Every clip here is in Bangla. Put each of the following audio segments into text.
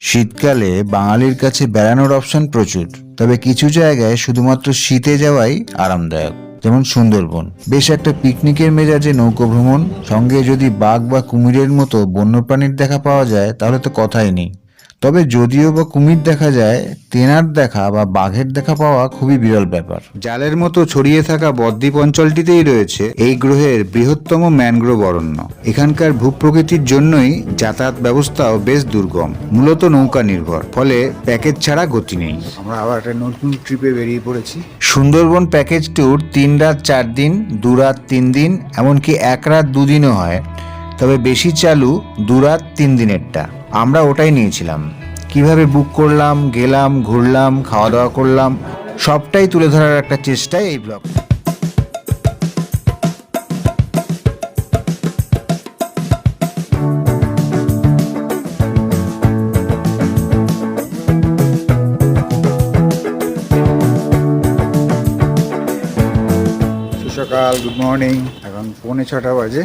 শীতকালে বাঙালির কাছে বেড়ানোর অপশন প্রচুর, তবে কিছু জায়গায় শুধুমাত্র শীতে যাওয়াই আরামদায়ক, যেমন সুন্দরবন। বেশ একটা পিকনিকের মেজাজে নৌকো ভ্রমণ, সঙ্গে যদি বাঘ বা কুমিরের মতো বন্যপ্রাণীর দেখা পাওয়া যায় তাহলে তো কথাই নেই। তবে যদিও বা কুমির দেখা যায়, তেনার দেখা বা বাঘের দেখা পাওয়া খুবই বিরল ব্যাপার। জালের মতো ছড়িয়ে থাকা বদ্বীপ অঞ্চলটিতেই রয়েছে এই গ্রহের বৃহত্তম ম্যানগ্রোভ অরণ্য। এখানকার ভূপ্রকৃতির জন্যই যাতায়াত ব্যবস্থাও বেশ দুর্গম, মূলত নৌকা নির্ভর, ফলে প্যাকেজ ছাড়া গতি নেই। আমরা আবার একটা নতুন ট্রিপে বেরিয়ে পড়েছি। সুন্দরবন প্যাকেজ ট্যুর 3 রাত 4 দিন, 2 রাত 3 দিন, এমনকি 1 রাত 2 দিনও হয়। তবে বেশি চালু 2 রাত 3 দিনেরটা। আমরা ওটাই নিয়েছিলাম। কিভাবে বুক করলাম, গেলাম, ঘুরলাম, খাওয়া দাওয়া করলাম, সবটাই তুলে ধরার একটা চেষ্টায় এই ব্লগ। সকাল, গুড মর্নিং। এখন 5:45 বাজে।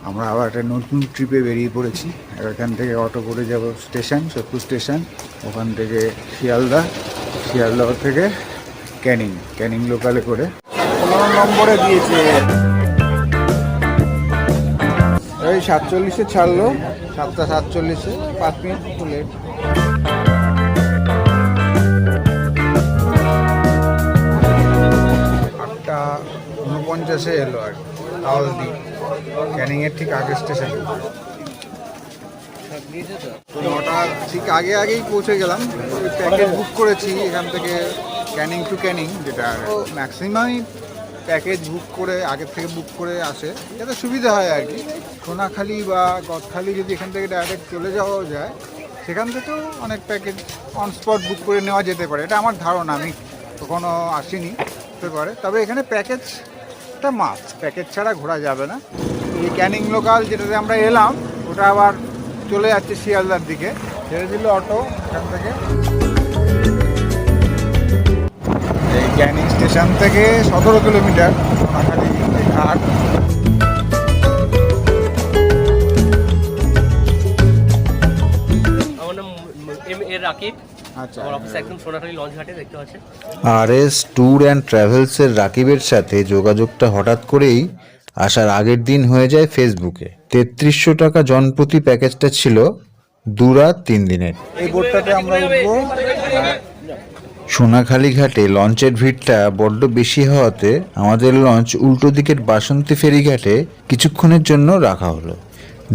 আমরা আবার একটা নতুন ট্রিপে বেরিয়ে পড়েছি। এখান থেকে অটো করে যাব স্টেশন, সোদপুর স্টেশন। ওখান থেকে শিয়ালদা থেকে ক্যানিং লোকালে করে 15 নম্বরে দিয়েছে। এই 47-এ ছাড়লো, 7:47-এ, 5 মিনিট লেট। 8:49-এ এলো আর কালদি, ক্যানিংয়ের ঠিক আগের স্টেশন। 9টা ঠিক আগেই পৌঁছে গেলাম। প্যাকেজ বুক করেছি এখান থেকে ক্যানিং টু ক্যানিং, যেটা ম্যাক্সিমামই প্যাকেজ বুক করে আগের থেকে বুক করে আসে, যাতে সুবিধা হয় আর কি। সোনাখালি বা গদখালি যদি এখান থেকে ডাইরেক্ট চলে যাওয়া যায়, সেখান থেকেও অনেক প্যাকেজ অন স্পট বুক করে নেওয়া যেতে পারে। এটা আমার ধারণা, আমি কখনো আসিনি, হতে পারে। তবে এখানে প্যাকেজটা মাস্ট, প্যাকেজ ছাড়া ঘোরা যাবে না। এই ক্যানিং লোকাল যেটাতে আমরা এলাম, ওটা আবার চলে যাচ্ছে শিয়ালদার দিকে, ছেড়ে দিল অটো এখান থেকে। এই ক্যানিং স্টেশন থেকে 17 কিলোমিটার সোনাখালি ঘাট। আমার নাম রাকিব। আচ্ছা, আমার অফিস একদম সোনাখালি লঞ্চ ঘাটে, দেখতে পাচ্ছেন। RS ট্যুর অ্যান্ড ট্রাভেলসের রাকিবের সাথে যোগাযোগটা হঠাৎ করেই আসার আগের দিন হয়ে যায় ফেসবুকে। 3300 টাকা জনপ্রতি প্যাকেজটা ছিল 2 রাত 3 দিনের। এই বোটটাতে আমরা উঠবো। সোনাখালি ঘাটে লঞ্চের ভিড়টা বড্ড বেশি হওয়াতে আমাদের লঞ্চ উল্টো দিকের বাসন্তী ফেরিঘাটে কিছুক্ষণের জন্য রাখা হলো।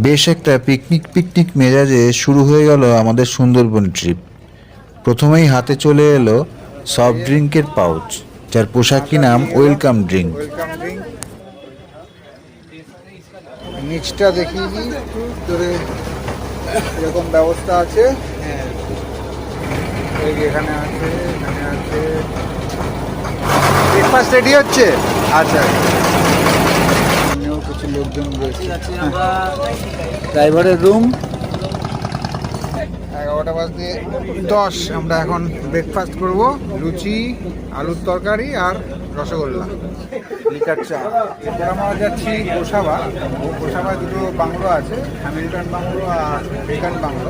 বেশ একটা পিকনিক মেজাজে শুরু হয়ে গেল আমাদের সুন্দরবন ট্রিপ। প্রথমেই হাতে চলে এলো সফট ড্রিঙ্কের পাউচ, যার পোশাকি নাম ওয়েলকাম ড্রিঙ্ক। Welcome drink. নিচটা দেখিয়ে দিই একটু, ধরে এরকম ব্যবস্থা আছে। এই যে এখানে আছে ব্রেকফাস্ট রেডি হচ্ছে। আচ্ছা, কিছু লোকজন রয়েছে। ড্রাইভারের রুম। 11:10 আমরা এখন ব্রেকফাস্ট করব। লুচি, আলুর তরকারি আর রসগোল্লা, লিকার চা। এরপর আমরা যাচ্ছি গোসাবা দুটো বাংলো আছে, হ্যামিল্টন বাংলো আর বেকান বাংলো।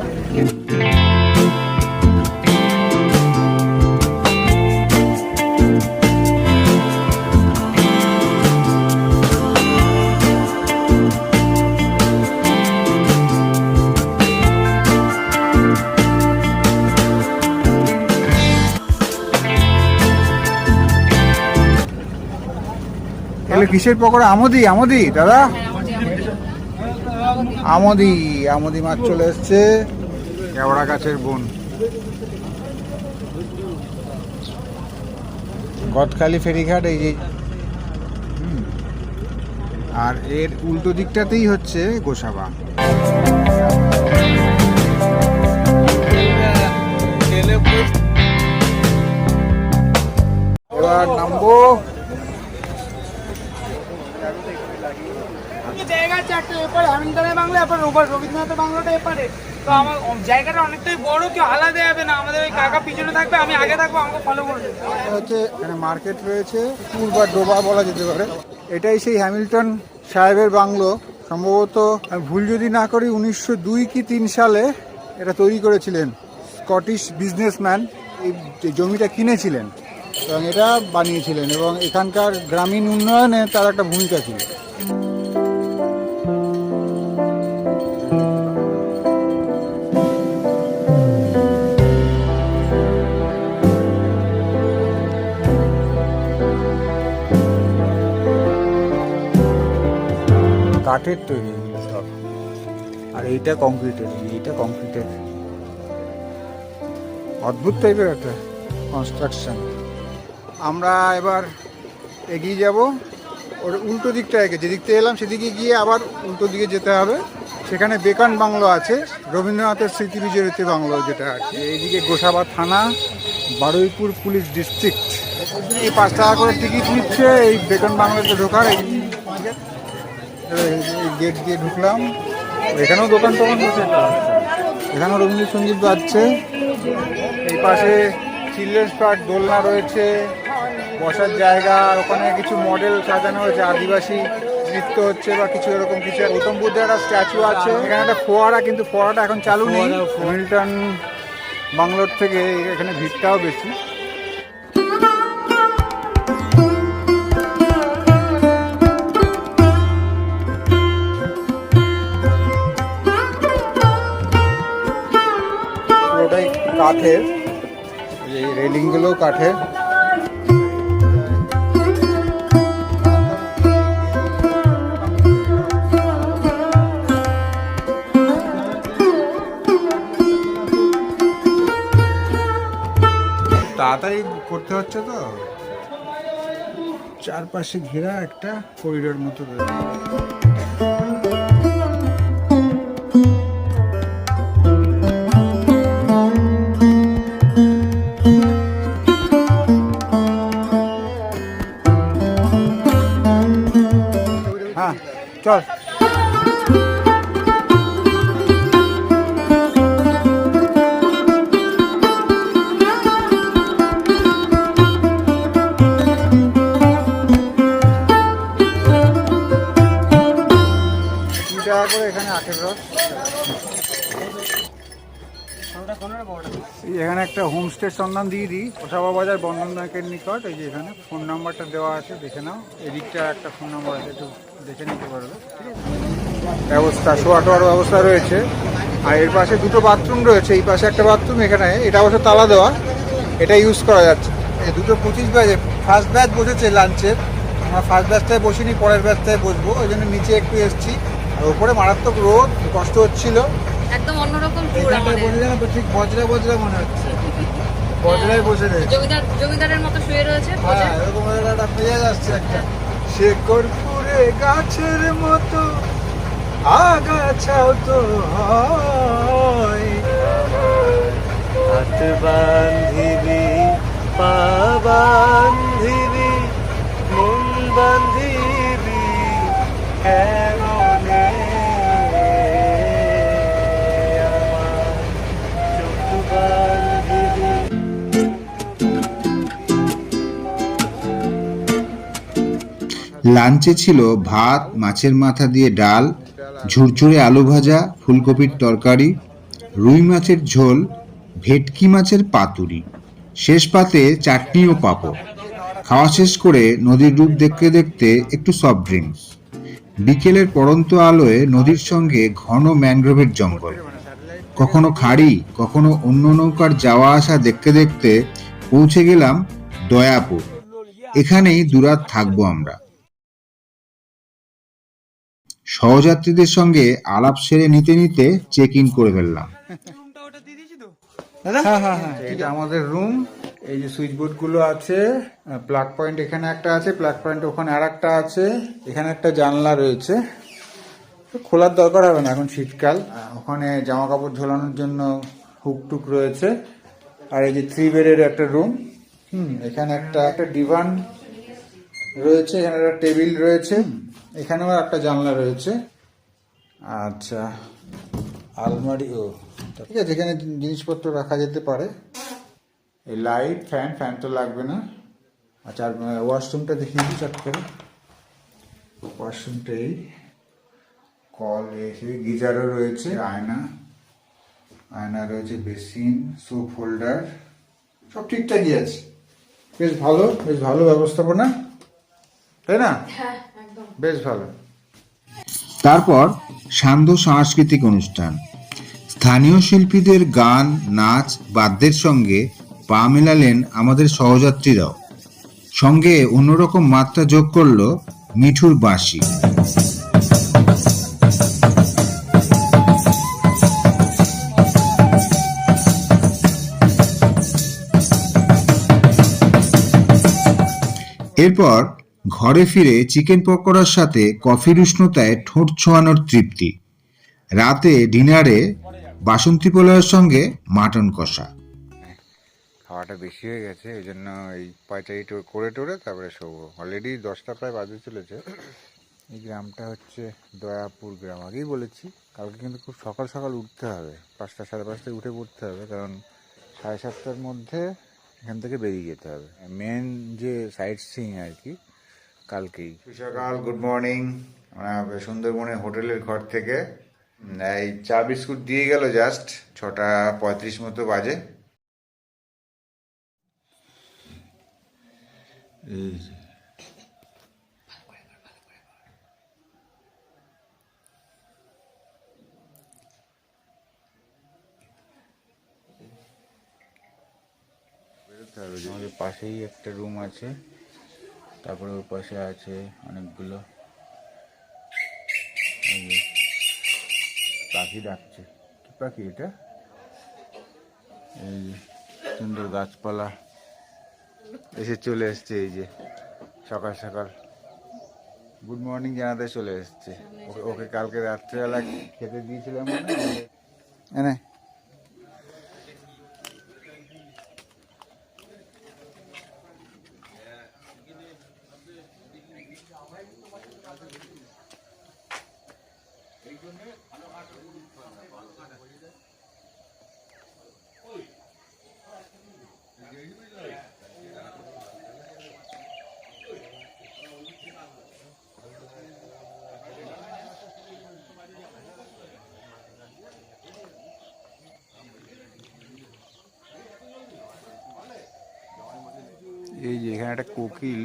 এগুলো কিসের পকোড়া? আমদি দাদা, আমদি মাছ চলে এসছে। কেওড়া গাছের বোন। গদখালি ফেরিঘাট এই যে, আর এর উল্টো দিকটাতেই হচ্ছে গোসাবা। এবার নামবো। জায়গা চারটে, এপারে হ্যামিল্টনের বাংলা, এরপর রবীন্দ্রনাথের বাংলাটা এপারে। তো আমার জায়গাটা অনেকটাই বড়, কেউ আলাদা যাবে না। আমাদের ওই কাকা পিছনে থাকবে, আমি আগে থাকবো, আমাকে ফলো করবে। হচ্ছে এখানে মার্কেট রয়েছে, পুর বা ডোবা বলা যেতে পারে। এটাই সেই হ্যামিল্টন সাহেবের বাংলো। সম্ভবত আমি ভুল যদি না করি 1902 কি 3 সালে এটা তৈরি করেছিলেন স্কটিশ বিজনেসম্যান এই যে জমিটা কিনেছিলেন এবং এটা বানিয়েছিলেন এবং এখানকার গ্রামীণ উন্নয়নে তার একটা ভূমিকা ছিল। কাঠের তৈরি এগুলো সব, আর এইটা কংক্রিটের, এইটা কংক্রিটের। অদ্ভুত টাইপের একটা কনস্ট্রাকশন। আমরা এবার এগিয়ে যাব, ওর উল্টো দিকটা যেদিক থেকে এলাম সেদিকে গিয়ে আবার উল্টো দিকে যেতে হবে। সেখানে বেকন বাংলো আছে, রবীন্দ্রনাথের স্মৃতি বিজড়িত বাংলো যেটা আছে। এইদিকে গোসাবা থানা, বারুইপুর পুলিশ ডিস্ট্রিক্ট। এই 5 টাকা করে টিকিট নিচ্ছে এই বেকন বাংলোতে ঢোকার। এই গেট দিয়ে ঢুকলাম, এখানেও দোকান টোকান বসে, এখানেও রবীন্দ্রসঙ্গীত বাজছে। এই পাশে চিলড্রেন্স পার্ক, দোলনা রয়েছে, বসার জায়গা, ওখানে কিছু মডেল সাজানো হয়েছে, আদিবাসী নৃত্য হচ্ছে বা কিছু এরকম কিছু। গৌতম বুদ্ধের একটা স্ট্যাচু আছে, এখানে একটা ফোয়ারা, কিন্তু ফোয়ারাটা এখন চালু নেই। হ্যামিল্টন বাংলোর থেকে এখানে ভিড়টাও বেশি। পুরোটাই কাঠের, এই রেলিংগুলো কাঠের। তাড়াতাড়ি করতে হচ্ছে তো, চারপাশে ঘেরা একটা করিডোর মতো রয়েছে। হ্যাঁ চল। করে এখানে আখের রস। এখানে একটা হোমস্টে সন্ধান দিয়ে দিই, ওসাবা বাজার বন্ধন ব্যাংকের নিকট। এই যে এখানে ফোন নাম্বারটা দেওয়া আছে, দেখে নাও। এদিকটা একটা ফোন নাম্বার আছে, একটু দেখে নিতে পারবে। ঠিক আছে, ব্যবস্থা শোয়া টোয়ার ব্যবস্থা রয়েছে। আর এর পাশে দুটো বাথরুম রয়েছে, এই পাশে একটা বাথরুম, এখানে এটা অবশ্য তালা দেওয়া, এটা ইউজ করা যাচ্ছে। এই 2:25 বাজে ফার্স্ট ব্যাচ বসেছে লাঞ্চের। আমরা ফার্স্ট ব্যাচটায় বসিনি, পরের ব্যাচটায় বসবো, ওই জন্য নিচে একটু এসছি। আর উপরে মারাত্মক রোদ, কষ্ট হচ্ছিল। একদম অন্যরকম ট্যুর আমাদের। বললে না তো, ঠিক বজরা বজরা মনে হচ্ছে, বজরায় বসে রয়েছে, জমিদারের মতো শুয়ে রয়েছে। হ্যাঁ এরকম একটা পেয়ে যাচ্ছে একটা। শেকড়পুরে গাছের মতো আগাছাও তো হয়, হাত বান্ধিবি, পা বান্ধিবি, মন বান্ধিবি কেমনে আমার চোখ বান্ধিবি। লাঞ্চে ছিল ভাত, মাছের মাথা দিয়ে ডাল, ঝুরঝুরে আলু ভাজা, ফুলকপির তরকারি, রুই মাছের ঝোল, ভেটকি মাছের পাতুরি, শেষ পাতে চাটনি ও পাঁপড়। খাওয়া শেষ করে নদীর রূপ দেখতে দেখতে একটু সফট ড্রিঙ্কস। বিকেলের পড়ন্ত আলোয় নদীর সঙ্গে ঘন ম্যানগ্রোভের জঙ্গল, কখনো খাড়ি, কখনো অন্য নৌকার যাওয়া আসা দেখতে দেখতে পৌঁছে গেলাম দয়াপুর। এখানেই দুরাত থাকবো আমরা। সহযাত্রীদের সঙ্গে আলাপ সেরে নিতে নিতে চেক ইন করে ফেললাম। হ্যাঁ হ্যাঁ হ্যাঁ, এটা আমাদের রুম। এই যে সুইচ বোর্ড গুলো আছে, প্লাগ পয়েন্ট এখানে একটা আছে, প্লাগ পয়েন্ট ওখানে আর একটা আছে, এখানে একটা জানলা রয়েছে, খোলার দরকার হবে না, এখন শীতকাল। ওখানে জামা কাপড় ঝোলানোর জন্য হুক টুক রয়েছে। আর এই যে 3 বেডের একটা রুম। এখানে একটা ডিভান রয়েছে, এখানে একটা টেবিল রয়েছে, এখানেও একটা জানলা রয়েছে। আচ্ছা, আলমারি, ও ঠিক আছে, এখানে জিনিসপত্র রাখা যেতে পারে। এই লাইট, ফ্যান তো লাগবে না। আচ্ছা, আর ওয়াশরুমটা দেখিয়ে দিই চট করে। ওয়াশরুমটা এই কল এসে, গিজারও রয়েছে, আয়না। আয়না রয়েছে, বেসিন, সোপ হোল্ডার, সব ঠিকঠাকই আছে। বেশ ভালো ব্যবস্থাপনা, তাই না? বেশ ভালো। তারপর সান্ধ্য সাংস্কৃতিক অনুষ্ঠান। স্থানীয় শিল্পীদের গান, নাচ, বাদ্যের সঙ্গে পা মেলালেন আমাদের সহযাত্রীরাও। সঙ্গে অন্যরকম মাত্রা যোগ করল মিঠুর বাঁশি। এরপর ঘরে ফিরে চিকেন পকোড়ার সাথে কফির উষ্ণতায় ঠোঁট ছোঁয়ানোর তৃপ্তি। রাতে ডিনারে বাসন্তী পোলাওয়ের সঙ্গে মাটন কষা। খাওয়াটা বেশি হয়ে গেছে, এই জন্য এই পায়চারি করে টোরে তারপরে শোবো। অলরেডি 10টা প্রায় বাজে চলেছে। এই গ্রামটা হচ্ছে দয়াপুর গ্রাম, আগেই বলেছি। কালকে কিন্তু খুব সকাল সকাল উঠতে হবে, 5টা সাড়ে 5টায় উঠে পড়তে হবে, কারণ 7:30টার মধ্যে এখান থেকে বেরিয়ে যেতে হবে। মেন যে সাইট সিইং আর কি কালকেই। সকাল, গুড মর্নিং। আমরা সুন্দরবনের হোটেলের ঘর থেকে এই চা বিস্কুট দিয়ে গেল জাস্ট 6:35 মতো বাজে। আমাদের পাশেই একটা রুম আছে, তারপরে ওর পাশে আছে অনেকগুলো। পাখি ডাকছে, কি পাখি এটা? এই যে সুন্দর গাছপালা এসে চলে এসছে, এই যে সকাল সকাল গুড মর্নিং জানাতে চলে এসছে। ওকে কালকে রাত্রেবেলা খেতে দিয়েছিলাম এনে। এই যে এখানে একটা কোকিল,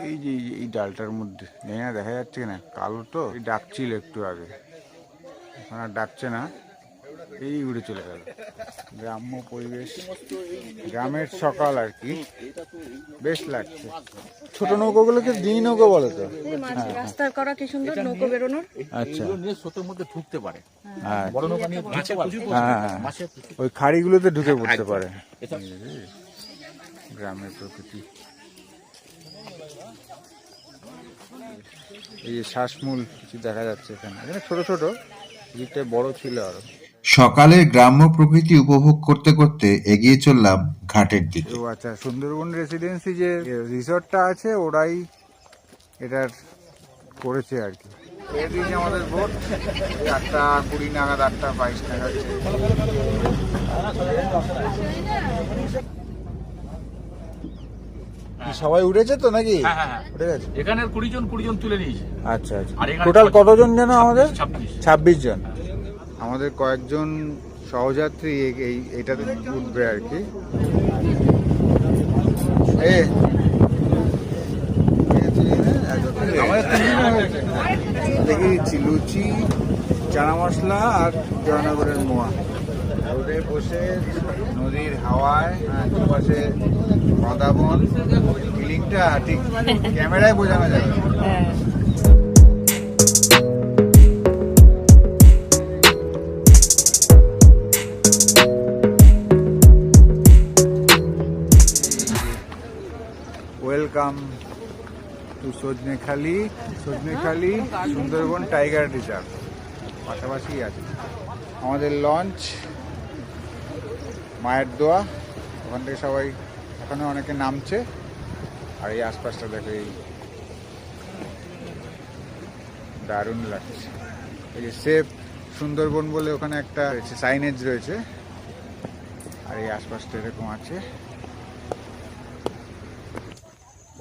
এই যে এই ডালটার মধ্যে, জানি না দেখা যাচ্ছে কিনা, কালো তো, এই ডাকছিল একটু আগে, এখন আর ডাকছে না, এই উড়ে চলে গেল। গ্রাম্য পরিবেশ, গ্রামের সকাল আর কি, বেশ লাগছে। ছোট নৌকোগুলোকে ডিঙি নৌকো বলে তো। রাস্তার করা কি সুন্দর নৌকো বেরোনোর। আচ্ছা, স্রোতের মধ্যে ঢুকতে পারে, হ্যাঁ বড় নৌকা নিয়ে ঢুকতে পারে। হ্যাঁ, ওই খাড়িগুলোতে ঢুকে পড়তে পারে। গ্রামের প্রকৃতি। এই যে শ্বাসমূল কিছু দেখা যাচ্ছে এখানে, এখানে ছোট ছোট, দিকটা বড় ছিল আরো। সকালের গ্রাম্য প্রকৃতি উপভোগ করতে করতে এগিয়ে চললাম ঘাটের দিকে। ও আচ্ছা, সুন্দরবন রেসিডেন্সি যে রিসর্টটা আছে ওরাই এটার করেছে আর কি। এই দিকে আমাদের বোট 8:20 নাগাদ, 8:22 নাগাদ। সবাই উঠেছে তো নাকি? উঠে গেছে। এখানে 20 জন তুলে নিয়েছে। আচ্ছা আচ্ছা, আর এখানে টোটাল কতজন যেন আমাদের? 26 জন। আমাদের কয়েকজন সহযাত্রী এইটাতে উঠবে আর কি। দেখে দিচ্ছি, লুচি, চানা মশলা আর জয়নগরের মোয়া। রোদে বসে নদীর হাওয়ায়, দুপাশে বাদাবন, ফিলিংটা ঠিক ক্যামেরায় বোঝানো যাবে। Welcome to Sajnekhali Sundarban tiger reserve, পাশাপাশি আছে আমাদের লঞ্চ। মায়ের দোয়া, ওখান থেকে সবাই ওখানে অনেকে নামছে। আর এই আশপাশটা দেখো, এই দারুণ লাগছে। এই যে সেফ সুন্দরবন বলে ওখানে একটা সাইনেজ রয়েছে, আর এই আশপাশটা এরকম আছে।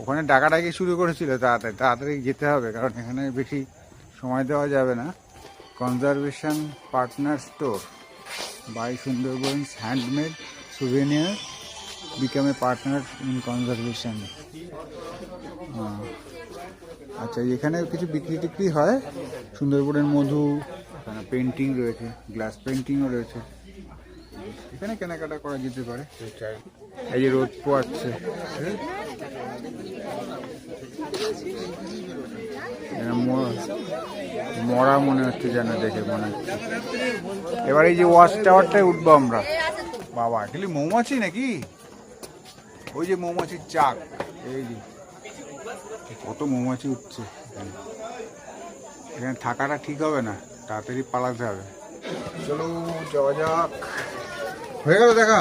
ওখানে ডাকাডাকি শুরু করেছিল, তাড়াতাড়ি যেতে হবে, কারণ এখানে বেশি সময় দেওয়া যাবে না। Conservation partner store, by Sundarbans handmade souvenir, become a partner in conservation. আচ্ছা, এখানে কিছু বিক্রি টিক্রি হয়, সুন্দরবনের মধু, এখানে পেন্টিং রয়েছে, গ্লাস পেন্টিংও রয়েছে, এখানে কেনাকাটা করা যেতে পারে। এই যে রোদ পোয়াচ্ছে, মরা মনে হচ্ছে যেন, দেখে মনে হচ্ছে। এবার এই যে ওয়াচ টাওয়ারটায় উঠবো আমরা। বাবা, আসলে মৌমাছি নাকি? ওই যে মৌমাছির চাক, এই যে কত মৌমাছি উঠছে। এখানে থাকাটা ঠিক হবে না, তাড়াতাড়ি পালাতে হবে। চলো যাওয়া যাক। হয়ে গেল দেখা?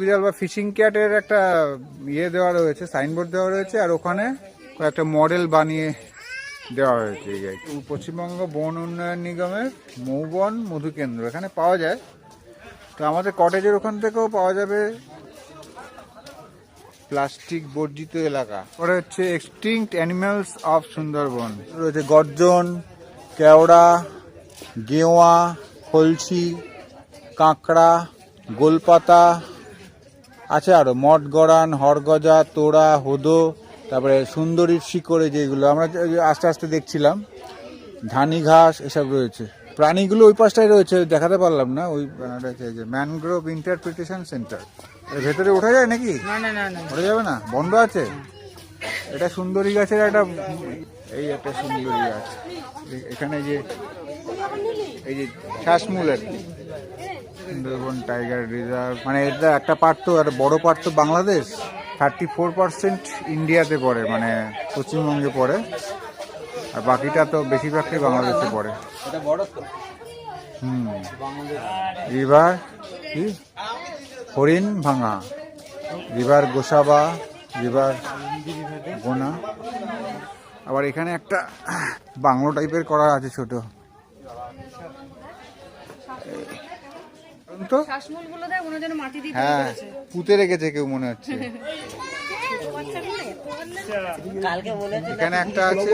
বিড়াল বা ফিশিং ক্যাটের একটা ইয়ে দেওয়া রয়েছে, সাইনবোর্ড দেওয়া রয়েছে, আর ওখানে একটা মডেল বানিয়ে দেওয়া হয়েছে। পশ্চিমবঙ্গ বন উন্নয়ন নিগমের মৌবন মধুকেন্দ্র এখানে পাওয়া যায়। তো আমাদের কটেজের ওখান থেকেও পাওয়া যাবে প্লাস্টিক বর্জিত এলাকা। পরে হচ্ছে এক্সটিংক্ট অ্যানিমালস অফ সুন্দরবন রয়েছে, গর্জন, কেওড়া, গেওয়া, খলসি, কাঁকড়া, গোলপাতা আছে, আরো মঠগড়ান, হরগজা, তোড়া, হোদো, তারপরে সুন্দরীর শিকড়ে যেগুলো আমরা আস্তে আস্তে দেখছিলাম, ধানি ঘাস, এসব রয়েছে। প্রাণীগুলো ওই পাশটায় রয়েছে, দেখাতে পারলাম না। ওই যে ম্যানগ্রোভ ইন্টারপ্রিটেশন সেন্টার, এর ভেতরে ওঠা যায় নাকি? না না না না, ওঠা যাবে না, বন্ধ আছে। এটা সুন্দরী গাছের একটা, এই একটা সুন্দরী গাছ। এখানে যে এই যে শ্বাসমূল আর কি, সুন্দরবন টাইগার রিজার্ভ, মানে এটা একটা পার্ট তো, একটা বড় পার্ট তো বাংলাদেশ, 34% ইন্ডিয়াতে পড়ে, মানে পশ্চিমবঙ্গে পড়ে, আর বাকিটা তো বেশিরভাগটাই বাংলাদেশে পড়ে। রিভার কি হরিণ ভাঙা, রিভার গোসাবা, রিভার গোনা। আবার এখানে একটা বাংলো টাইপের করা আছে ছোট, তো শ্বাসমূলগুলো দেখ মনে হয় যেন মাটি দিয়ে তৈরি হ্যাঁ করেছে। পুঁতে রেখেছে কেউ মনে হচ্ছে। এখানে একটা আছে,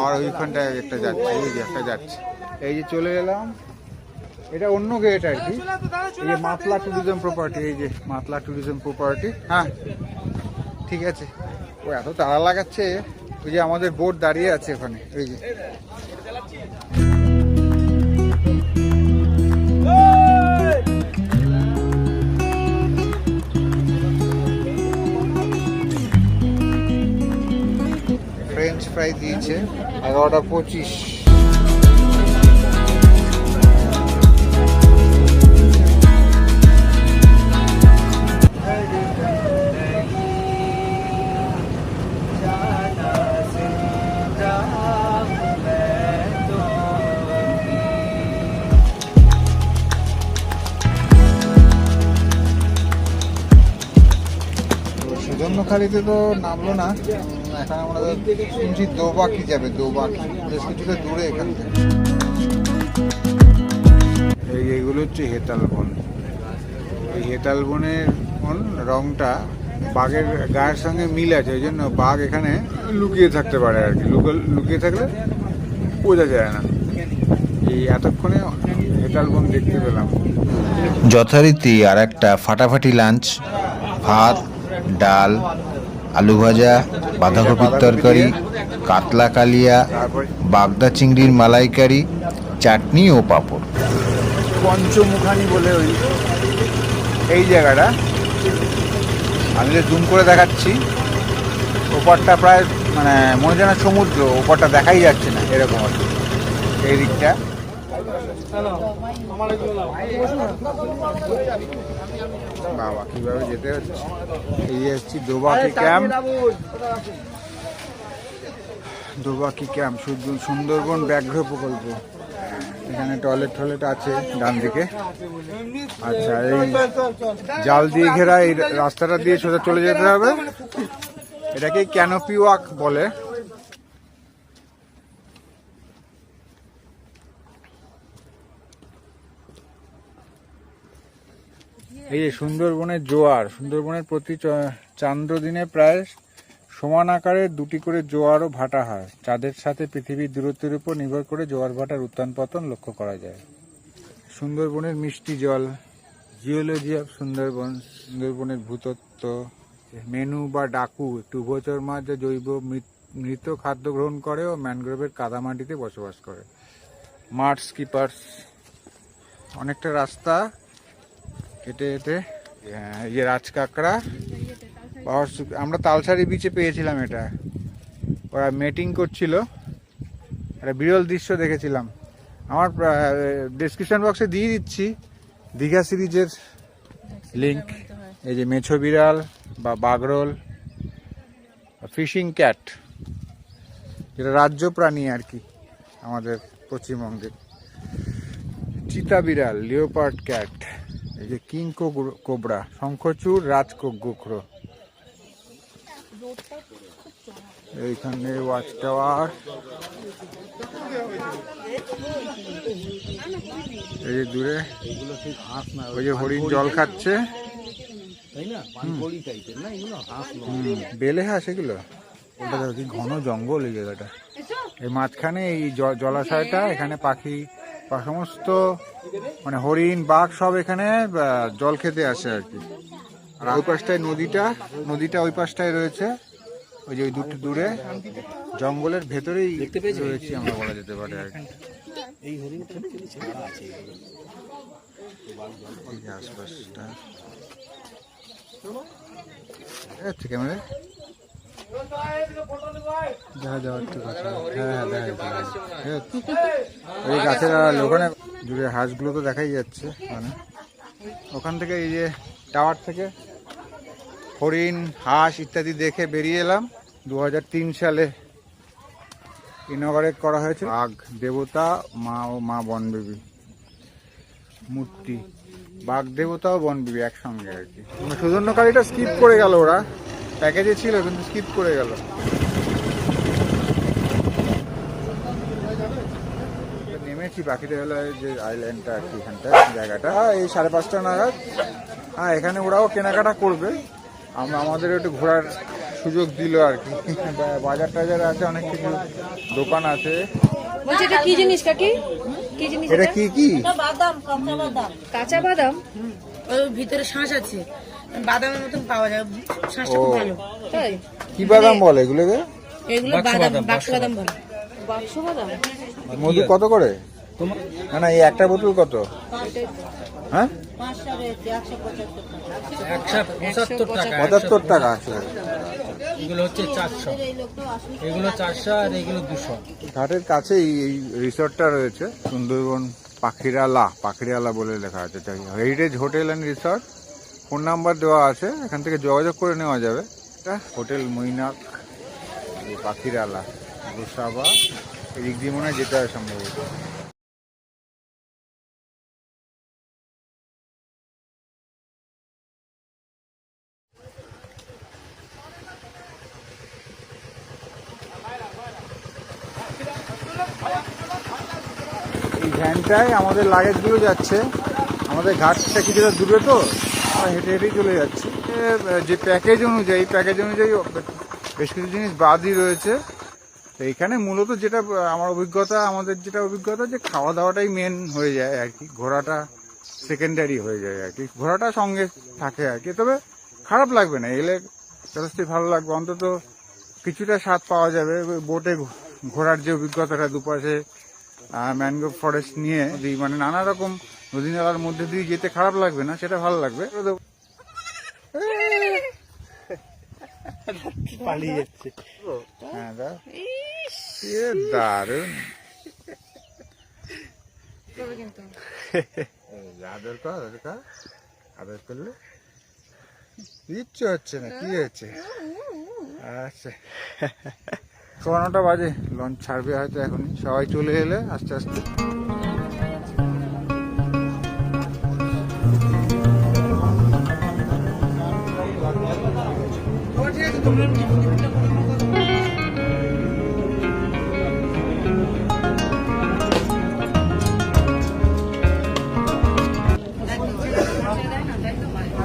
আর ওইখানটায় একটা যাচ্ছে, এই যে একটা যাচ্ছে। এই যে চলে এলাম, এটা অন্য গেট আর কি। এই যে মাতলা ট্যুরিজম প্রপার্টি, এই যে মাতলা ট্যুরিজম প্রপার্টি। হ্যাঁ ঠিক আছে। ও এত তাড়া লাগাচ্ছে, ওই যে আমাদের বোট দাঁড়িয়ে আছে ওখানে, ওই যে ফ্রেঞ্চ ফ্রাই দিয়েছে 11:25। সুজন্যখালিতে তো নামলো না, এখন আমরা শুনছি দোবাকি যাবে, দোবাকি বেশ কিছুটা দূরে এখান থেকে। এইগুলো হচ্ছে হেতাল বন। এই হেতাল বনের রংটা বাঘের গায়ের সঙ্গে মিল আছে, ওই জন্য বাঘ এখানে লুকিয়ে থাকতে পারে আর কি, লুকিয়ে থাকলে বোঝা যায় না। এই এতক্ষণে হেতাল বন দেখতে পেলাম। যথারীতি আর একটা ফাটাফাটি লাঞ্চ, ভাত, ডাল, আলু ভাজা, বাঁধাকপির তরকারি, কাতলা কালিয়া, বাগদা চিংড়ির মালাইকারি, চাটনি ও পাঁপড়। পঞ্চমুখানি বলে ওই এই জায়গাটা, আমি যে জুম করে দেখাচ্ছি, ওপারটা প্রায় মানে মনে যেন সমুদ্র, ওপারটা দেখাই যাচ্ছে না এরকম আর কি। এই দিকটা বাবা কিভাবে যেতে হচ্ছে। এই এসছি দোবাকি ক্যাম্প, দোবাকি ক্যাম্প সুন্দরবন ব্যাঘ্র প্রকল্প। এখানে টয়লেট আছে ডান দিকে। আচ্ছা, এই জাল দিয়ে ঘেরা এই রাস্তাটা দিয়ে সোজা চলে যেতে হবে। এটাকে ক্যানোপি ওয়াক বলে। এই যে সুন্দরবনের জোয়ার, সুন্দরবনের প্রতি চান্দ্র দিনে প্রায় সমান আকারের 2টি করে জোয়ার ও ভাটা হয়। চাঁদের সাথে পৃথিবীর দূরত্বের উপর নির্ভর করে জোয়ার ভাটার উত্থান পতন লক্ষ্য করা যায়। সুন্দরবনের মিষ্টি জল, জিওলজি অফ সুন্দরবন, সুন্দরবনের ভূতত্ত্ব, মেনু বা ডাকু একটি উভচর মাছ যা জৈব মৃত খাদ্য গ্রহণ করে ও ম্যানগ্রোভের কাদামাটিতে বসবাস করে। মাঠ স্কিপার্স, অনেকটা রাস্তা হেঁটে হেঁটে এই যে রাজকাঁকড়া। আমরা তালসারি বিচে পেয়েছিলাম এটা, ওরা মেটিং করছিল, একটা বিরল দৃশ্য দেখেছিলাম। আমার ডেসক্রিপশন বক্সে দিয়ে দিচ্ছি দীঘা সিরিজের লিঙ্ক। এই যে মেছো বিড়াল বা বাগরোল, ফিশিং ক্যাট, যেটা রাজ্য প্রাণী আর কি আমাদের পশ্চিমবঙ্গের, চিতা বিড়াল, লিওপার্ড ক্যাট, এই যে কিং কোবরা, শঙ্খচূড়, রাজগোখরো। এইখানে ওয়াচ টাওয়ার, এই যে দূরে ওই যে হরিণ জল খাচ্ছে, বেলে হাঁস এগুলো। ওটা কি ঘন জঙ্গল এই জায়গাটা। এই মাঝখানে এই জলাশয়টা, এখানে পাখি বা সমস্ত মানে হরিণ বাঘ সব এখানে জল খেতে আসে আর কি। আর ওই পাশটায় নদীটা ওই পাশটায় রয়েছে, ওই যে ওই দূরে জঙ্গলের ভেতরেই রয়েছি আমরা বলা যেতে পারে আর কি। আশপাশটা ক্যামেরা দেখা যাওয়ার একটু কথা। হ্যাঁ, ওই গাছের ওখানে দূরে হাঁসগুলো তো দেখাই যাচ্ছে। মানে ওখান থেকে এই যে টাওয়ার থেকে হরিণ, হাঁস ইত্যাদি দেখে বেরিয়ে এলাম। 2003 সালে ইনঅগারেট করা হয়েছে বাঘ দেবতা মা ও মা বনবিবি মূর্তি। বাঘ দেবতা ও বনবিবি একসঙ্গে আর কি। সৌজন্যকারীটা স্কিপ করে গেল, ওরা প্যাকেজে ছিল কিন্তু স্কিপ করে গেল। নেমেছি বাকিদের যে আইল্যান্ডটা আর কি, এখানটা জায়গাটা এই 5:30 নাগাদ। হ্যাঁ, এখানে ওরাও কেনাকাটা করবে, আমাদের একটু ঘোরার সুযোগ দিল আর কি। বাজার টাজার আছে, অনেক কিছু দোকান আছে। বলছি এটা কি জিনিস কাকি? কি জিনিস এটা কি বাদাম, কাঁচা বাদাম। কাঁচা বাদাম? ওর ভিতরে শাঁস আছে, বাদামের মতন পাওয়া যায়, শাঁসটা খুব ভালো। তাই? কি বাদাম বলে এগুলোকে? এগুলো বাদাম, বাক্স বাদাম বলে। বাক্স বাদাম? মধু কত করে? না না, এই একটা বোতল কত? হ্যাঁ, 75 টাকা আছে। এগুলো হচ্ছে 400, এগুলো 400 আর এগুলো 200। ঘাটের কাছে এই রিসর্টটা রয়েছে, সুন্দরবন পাখিরালা বলে লেখা আছে। Heritage hotel and resort. Phone number দেওয়া আছে, এখান থেকে যোগাযোগ করে নেওয়া যাবে। এটা হোটেল মৈনাক, পাখিরালা, গোসাবা, এদিক দিয়ে মনে হয় যেতে হয় সম্ভবত। এই ভ্যানটায় আমাদের লাগেজগুলো যাচ্ছে। আমাদের ঘাটটা কিছুটা দূরে তো, আমরা হেঁটে হেঁটেই চলে যাচ্ছি। যে প্যাকেজ অনুযায়ী বেশ কিছু জিনিস বাদই রয়েছে। তো এইখানে মূলত যেটা আমাদের যেটা অভিজ্ঞতা, যে খাওয়া দাওয়াটাই মেন হয়ে যায় আর কি, ঘোরাটা সেকেন্ডারি হয়ে যায় আর কি। ঘোরাটা সঙ্গে থাকে আর কি, তবে খারাপ লাগবে না, এলে যথেষ্টই ভালো লাগবে। অন্তত কিছুটা স্বাদ পাওয়া যাবে। বোটে ঘোরার যে অভিজ্ঞতাটা, দুপাশে ম্যানগ্রোভ ফরেস্ট নিয়ে মানে নানা রকম নদী নালার মধ্যে দিয়ে যেতে খারাপ লাগবে না, সেটা ভালো লাগবে। পালিয়ে যাচ্ছে। হ্যাঁ, দারুন আদর করলে ইচ্ছে হচ্ছে না, কি হচ্ছে? আচ্ছা, 9:15 বাজে, লঞ্চ ছাড়বে হয়তো এখনই, সবাই চলে এলে আস্তে আস্তে।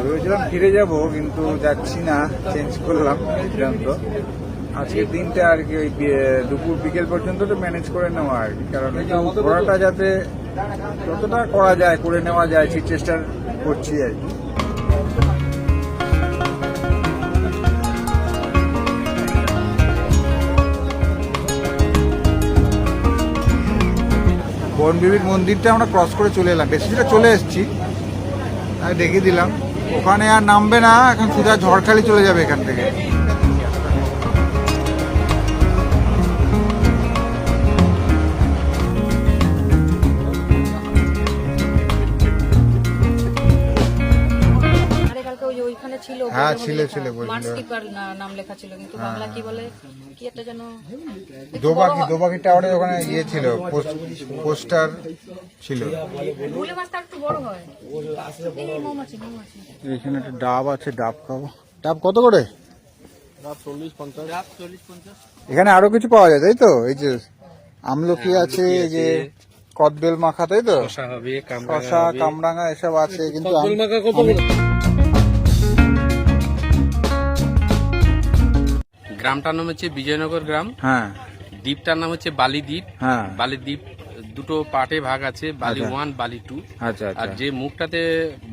ভেবেছিলাম ফিরে যাব, কিন্তু যাচ্ছি না, চেঞ্জ করলাম সিদ্ধান্ত। আজকের দিনটা আর কি ওই দুপুর বিকেল পর্যন্ত তো ম্যানেজ করে নেওয়া আর কি, কারণ ঘোরাটা যাতে যতটা করা যায় করে নেওয়া যায় সেই চেষ্টা করছি আর কি। বনবিবির মন্দিরটা আমরা ক্রস করে চলে এলাম, বেশিটা চলে এসেছি, আমি দেখিয়ে দিলাম। ওখানে আর নামবে না, এখন সোজা ঝড়খালি চলে যাবে এখান থেকে। আরে কালকে ওই যে ওইখানে ছিল হ্যাঁ, বইটার ছিল, মধ্যে ছিল, লেখা, বইগুলো। মার্চ কিপার নাম লেখা ছিল, কিন্তু বাংলা কি বলে কি একটা যেন দোবাকি টাওয়ারে ওখানে ইয়ে ছিল, পোস্টার ছিল। ভুলে মাছটা একটু বড় হয়। এই মৌমাছি মৌমাছি এখানে একটা ডাব আছে, ডাব খাবো। ডাব কত করে? এখানে আরো কিছু পাওয়া যায় তাই তো? এই যে আমলকি আছে, এই যে কদবেল মাখা, তাই তো? শশা, কামরাঙা এসব আছে, কিন্তু গ্রামটার নাম হচ্ছে বিজয়নগর গ্রাম, হ্যাঁ দ্বীপটার নাম হচ্ছে বালি দ্বীপ। হ্যাঁ, বালি দ্বীপ দুটো পার্টে ভাগ আছে, বালি আচ্ছা। 1, বালি 2। আচ্ছা আর আচ্ছা। যে মুখটাতে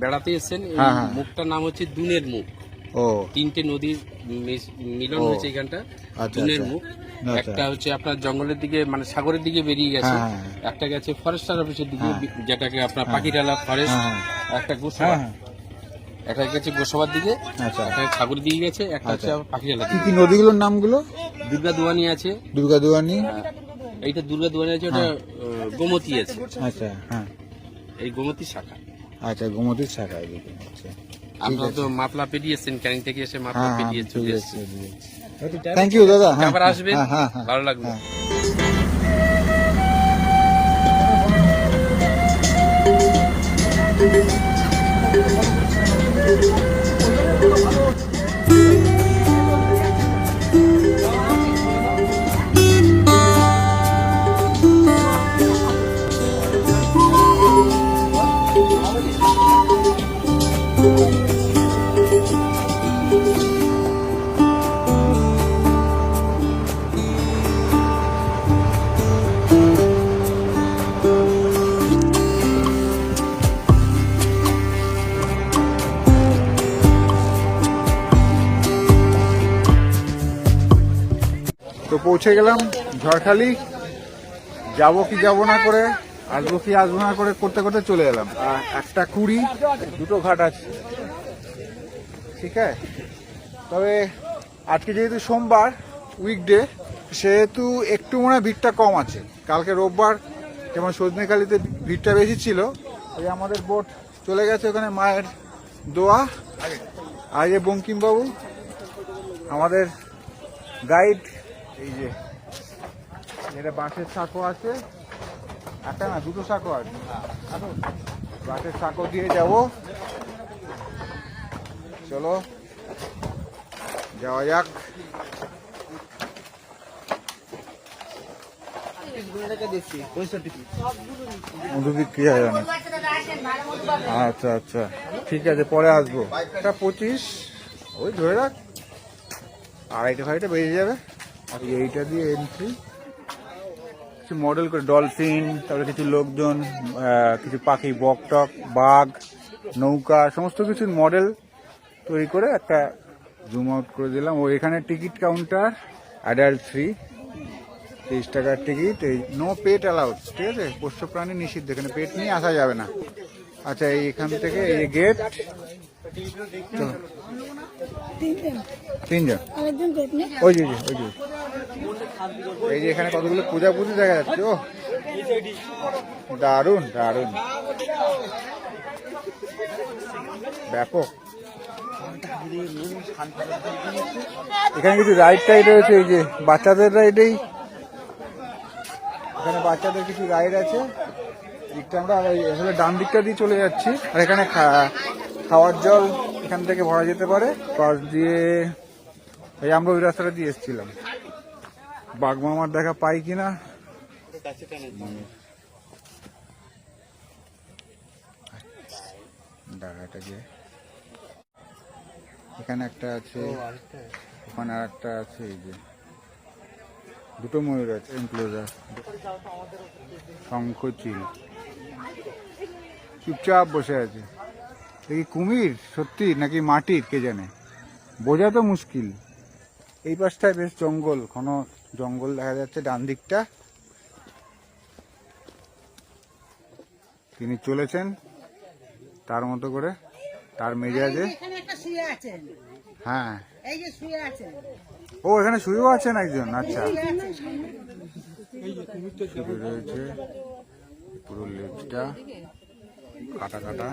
বেড়াতে এসেছেন, এই হ্যাঁ, হ্যাঁ। মুখটার নাম হচ্ছে দুনের মুখ। ও 3টে নদীর মিলন ও। হয়েছে এখানটা, আচ্ছা, দুনের আচ্ছা। মুখ। আচ্ছা। একটা হচ্ছে আপনার জঙ্গলের দিকে মানে সাগরের দিকে বেরিয়ে গেছে, হ্যাঁ, হ্যাঁ। একটা গেছে ফরেস্টার অফিসের দিকে, হ্যাঁ। যেটাকে আপনার পাখিরালা ফরেস্ট, হ্যাঁ, একটা গোসবা, হ্যাঁ, একটা গেছে গোসবার দিকে, আচ্ছা। একটা সাগরের দিকে গেছে, একটা হচ্ছে আচ্ছা। আবার পাখিরালা কি দিকে। কি নদীগুলোর নামগুলো? দুর্গা দুয়ানি আছে, দুর্গা দুয়ানি, এইটা দুর্গা দুয়ানি আছে, ওটা গোমতী আছে, আচ্ছা, হ্যাঁ, এই গোমতী শাখা। আচ্ছা, গোমতীর শাখা এদিকে, আচ্ছা। আপনারা তো মাতলা পেরিয়ে এসছেন, ক্যানিং থেকে এসে মাতলা হ্যাঁ, পেরিয়ে চলে হ্যাঁ, এসছেন। থ্যাংক ইউ দাদা, হ্যাঁ, আবার আসবেন, হ্যাঁ, হ্যাঁ, হ্যাঁ। ভালো লাগবে। হ্যাঁ। তো পৌঁছে গেলাম ঝড়খালি। যাবো কি যাবো না করে, আসবো কি আসবো না করে করতে করতে চলে এলাম। আর 1:20, দুটো ঘাট আছে, ঠিক আছে। তবে আজকে যেহেতু সোমবার উইকডে, সেহেতু একটু মনে হয় ভিড়টা কম আছে। কালকে রোববার যেমন সজনেখালিতে ভিড়টা বেশি ছিল। এই আমাদের বোট চলে গেছে ওখানে মায়ের দোয়া। আর যে বঙ্কিমবাবু আমাদের গাইড, এই যে এটা বাঁশের সাঁকো আছে, একটা না দুটো সাঁকো আছে, বাঁশের সাঁকো দিয়ে যাব। চলো যাওয়া যাক। মধু বিক্রি হয় অনেক। আচ্ছা আচ্ছা, ঠিক আছে, পরে আসবো। 1:25, ওই ধরে রাখ, 2:30 বেজে যাবে। আর এইটা দিয়ে এন্ট্রি, কিছু মডেল করে ডলফিন, তারপরে কিছু লোকজন, কিছু পাখি, বকটক, বাঘ, নৌকা, সমস্ত কিছুর মডেল তৈরি করে একটা জুম আউট করে দিলাম। ও এখানে টিকিট কাউন্টার, অ্যাডাল্ট ফ্রি, 30 টাকার টিকিট। এই নো পেট অ্যালাউড, ঠিক আছে, পোষ্য প্রাণী নিষিদ্ধ, এখানে পেট নিয়ে আসা যাবে না। আচ্ছা, এইখান থেকে এই গেট, তিনজন, ওই যে ওই যে এই যে এখানে কতগুলো পূজা দেখা যাচ্ছে। ও দারুণ দারুণ, ব্যাপক। এখানে কিছু রাইড টাইড রয়েছে, এই যে বাচ্চাদের রাইডেই, এখানে বাচ্চাদের কিছু রাইড আছে। দিকটা আমরা এখানে ডান দিকটা দিয়ে চলে যাচ্ছি। আর এখানে খাওয়ার জল এখান থেকে ভরা যেতে পারে। পাশ দিয়ে এই আমরা ওই রাস্তাটা দিয়ে এসেছিলাম। বাঘমামার দেখা পাই কিনা। এখানে একটা আছে, ওখানে আর একটা আছে। এই যে দুটো ময়ূর আছে, এনক্লোজার। শঙ্খচিল চুপচাপ বসে আছে। দেখি কুমির সত্যি নাকি মাটির কে জানে, বোঝা তো মুশকিল। এই পাশটায় বেশ জঙ্গল, ঘন জঙ্গল দেখা যাচ্ছে ডান দিকটা। তিনি চলেছেন তার মতো করে, তার মেজাজে। হ্যাঁ, ও এখানে শুয়েও আছেন একজন। আচ্ছা, শুয়ে রয়েছে, পুরো লেজটা কাটা কাটা।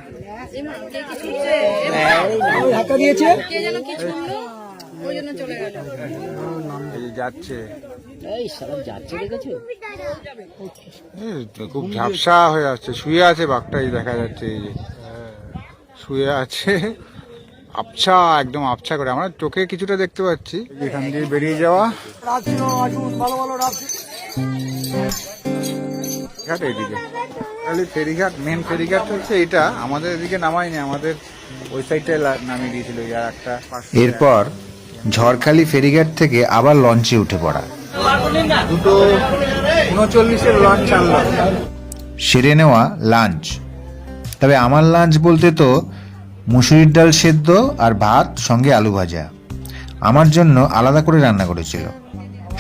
এই যাচ্ছে, খুব ঝাপসা হয়ে আসছে। শুয়ে আছে বাঘটাই দেখা যাচ্ছে, এই যে শুয়ে আছে আবছা, একদম আবছা করে। আমরা চোখে কিছুটা দেখতে পাচ্ছি। এখান দিয়ে বেরিয়ে যাওয়া ঘাট এইদিকে, তাহলে ফেরিঘাট, মেন ফেরিঘাট হচ্ছে এটা। আমাদের এদিকে নামায়নি, আমাদের ওই সাইডটায় নামিয়ে দিয়েছিল। আর একটা এরপর ঝড়খালি ফেরিঘাট থেকে আবার লঞ্চে উঠে পড়া। 2:39 লঞ্চ আনলাম। সেরে নেওয়া লাঞ্চ। তবে আমার লাঞ্চ বলতে তো মুসুরির ডাল সেদ্ধ আর ভাত, সঙ্গে আলু ভাজা আমার জন্য আলাদা করে রান্না করেছিল।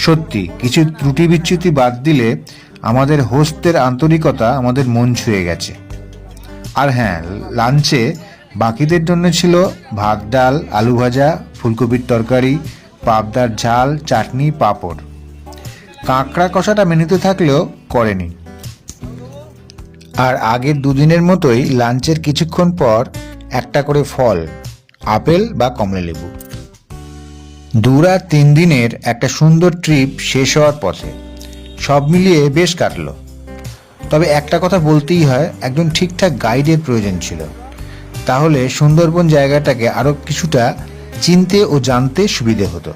সত্যি কিছু ত্রুটি বিচ্যুতি বাদ দিলে আমাদের হোস্টদের আন্তরিকতা আমাদের মন ছুঁয়ে গেছে। আর হ্যাঁ, লাঞ্চে বাকিদের জন্য ছিল ভাত, ডাল, আলু ভাজা, ফুলকপির তরকারি, পাবদার ঝাল, চাটনি, পাঁপড়। কাঁকড়া কষাটা মেনুতে থাকলেও করেনি। আর আগের দুদিনের মতোই লাঞ্চের কিছুক্ষণ পর একটা করে ফল, আপেল বা কমলালেবু। 2 রাত 3 দিনের একটা সুন্দর ট্রিপ শেষ হওয়ার পথে। সব মিলিয়ে বেশ কাটলো। তবে একটা কথা বলতেই হয়, একজন ঠিকঠাক গাইডের প্রয়োজন ছিল। তাহলে সুন্দরবন জায়গাটাকে আরো কিছুটা চিনতে ও জানতে সুবিধে হতো।